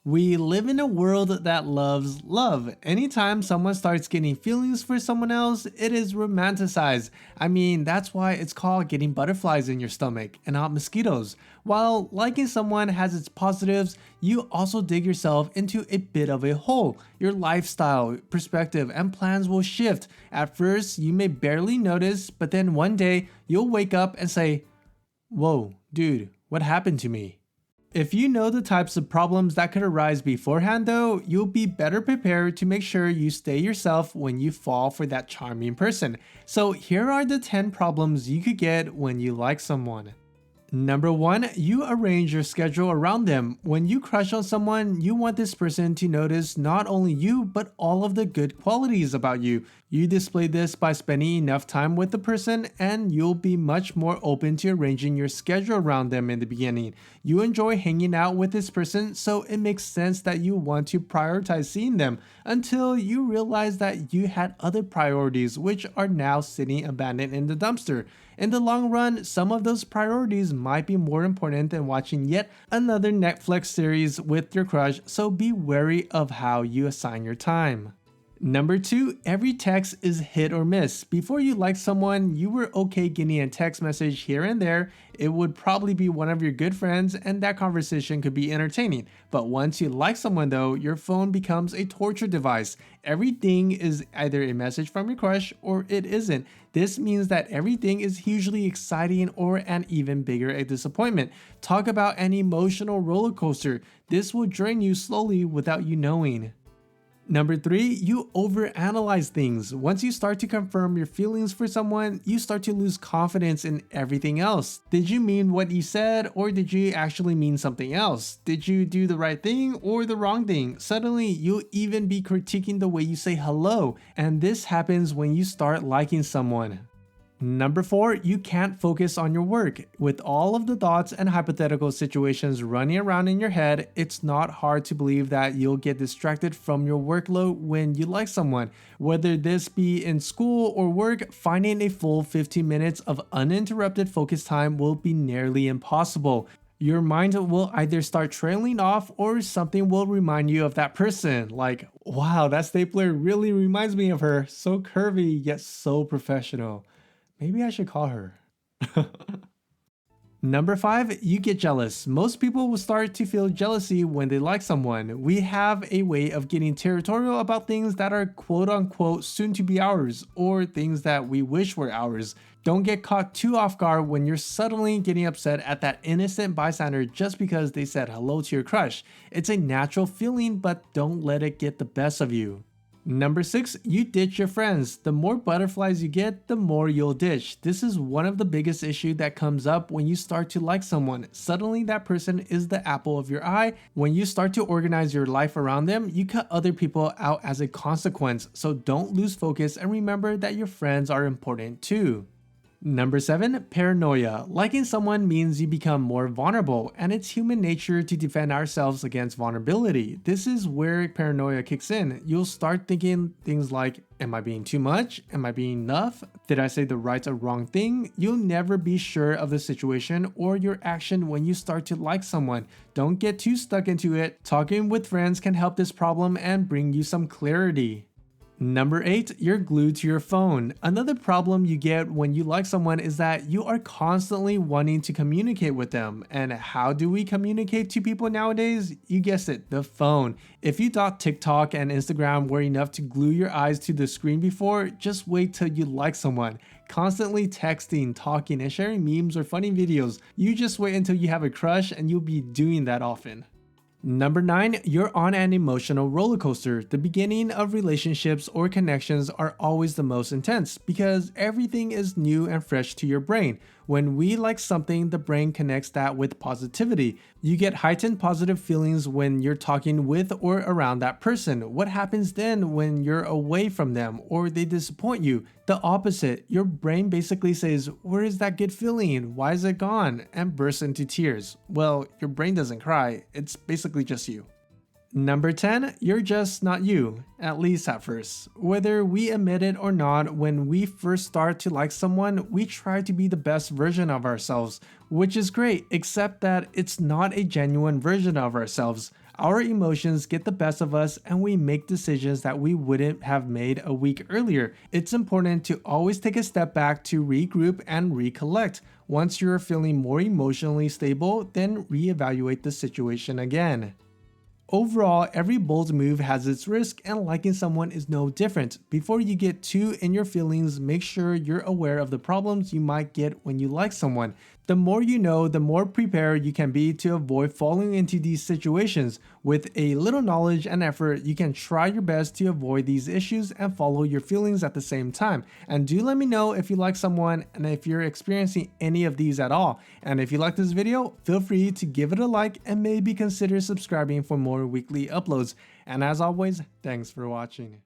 We live in a world that loves love. Anytime someone starts getting feelings for someone else, it is romanticized. I mean, that's why it's called getting butterflies in your stomach and not mosquitos. While liking someone has its positives, you also dig yourself into a bit of a hole. Your lifestyle, perspective, and plans will shift. At first, you may barely notice, but then one day, you'll wake up and say, "Whoa, dude, what happened to me?" If you know the types of problems that could arise beforehand though, you'll be better prepared to make sure you stay yourself when you fall for that charming person. So here are the 10 problems you could get when you like someone. Number 1, you arrange your schedule around them. When you crush on someone, you want this person to notice not only you, but all of the good qualities about you. You display this by spending enough time with the person, and you'll be much more open to arranging your schedule around them in the beginning. You enjoy hanging out with this person, so it makes sense that you want to prioritize seeing them until you realize that you had other priorities which are now sitting abandoned in the dumpster. In the long run, some of those priorities might be more important than watching yet another Netflix series with your crush, so be wary of how you assign your time. Number 2, every text is hit or miss. Before you liked someone, you were okay getting a text message here and there. It would probably be one of your good friends and that conversation could be entertaining. But once you like someone though, your phone becomes a torture device. Everything is either a message from your crush or it isn't. This means that everything is hugely exciting or an even bigger a disappointment. Talk about an emotional roller coaster. This will drain you slowly without you knowing. Number 3, you overanalyze things. Once you start to confirm your feelings for someone, you start to lose confidence in everything else. Did you mean what you said, or did you actually mean something else? Did you do the right thing or the wrong thing? Suddenly, you'll even be critiquing the way you say hello, and this happens when you start liking someone. Number 4, you can't focus on your work. With all of the thoughts and hypothetical situations running around in your head, it's not hard to believe that you'll get distracted from your workload when you like someone. Whether this be in school or work, finding a full 15 minutes of uninterrupted focus time will be nearly impossible. Your mind will either start trailing off or something will remind you of that person. Like, wow, that stapler really reminds me of her. So curvy, yet so professional. Maybe I should call her. Number 5, you get jealous. Most people will start to feel jealousy when they like someone. We have a way of getting territorial about things that are quote unquote soon to be ours, or things that we wish were ours. Don't get caught too off guard when you're suddenly getting upset at that innocent bystander just because they said hello to your crush. It's a natural feeling, but don't let it get the best of you. Number 6, you ditch your friends. The more butterflies you get, the more you'll ditch. This is one of the biggest issues that comes up when you start to like someone. Suddenly that person is the apple of your eye. When you start to organize your life around them, you cut other people out as a consequence. So don't lose focus and remember that your friends are important too. Number 7, paranoia. Liking someone means you become more vulnerable, and it's human nature to defend ourselves against vulnerability. This is where paranoia kicks in. You'll start thinking things like, am I being too much? Am I being enough? Did I say the right or wrong thing? You'll never be sure of the situation or your action when you start to like someone. Don't get too stuck into it. Talking with friends can help this problem and bring you some clarity. Number 8, you're glued to your phone. Another problem you get when you like someone is that you are constantly wanting to communicate with them. And how do we communicate to people nowadays? You guessed it, the phone. If you thought TikTok and Instagram were enough to glue your eyes to the screen before, just wait till you like someone. Constantly texting, talking, and sharing memes or funny videos. You just wait until you have a crush and you'll be doing that often. Number 9, you're on an emotional roller coaster. The beginning of relationships or connections are always the most intense because everything is new and fresh to your brain. When we like something, the brain connects that with positivity. You get heightened positive feelings when you're talking with or around that person. What happens then when you're away from them or they disappoint you? The opposite. Your brain basically says, where is that good feeling? Why is it gone? And bursts into tears. Well, your brain doesn't cry. It's basically just you. Number 10, you're just not you, at least at first. Whether we admit it or not, when we first start to like someone, we try to be the best version of ourselves, which is great, except that it's not a genuine version of ourselves. Our emotions get the best of us and we make decisions that we wouldn't have made a week earlier. It's important to always take a step back to regroup and recollect. Once you're feeling more emotionally stable, then reevaluate the situation again. Overall, every bold move has its risk, and liking someone is no different. Before you get too in your feelings, make sure you're aware of the problems you might get when you like someone. The more you know, the more prepared you can be to avoid falling into these situations. With a little knowledge and effort, you can try your best to avoid these issues and follow your feelings at the same time. And do let me know if you like someone and if you're experiencing any of these at all. And if you like this video, feel free to give it a like and maybe consider subscribing for more weekly uploads. And as always, thanks for watching.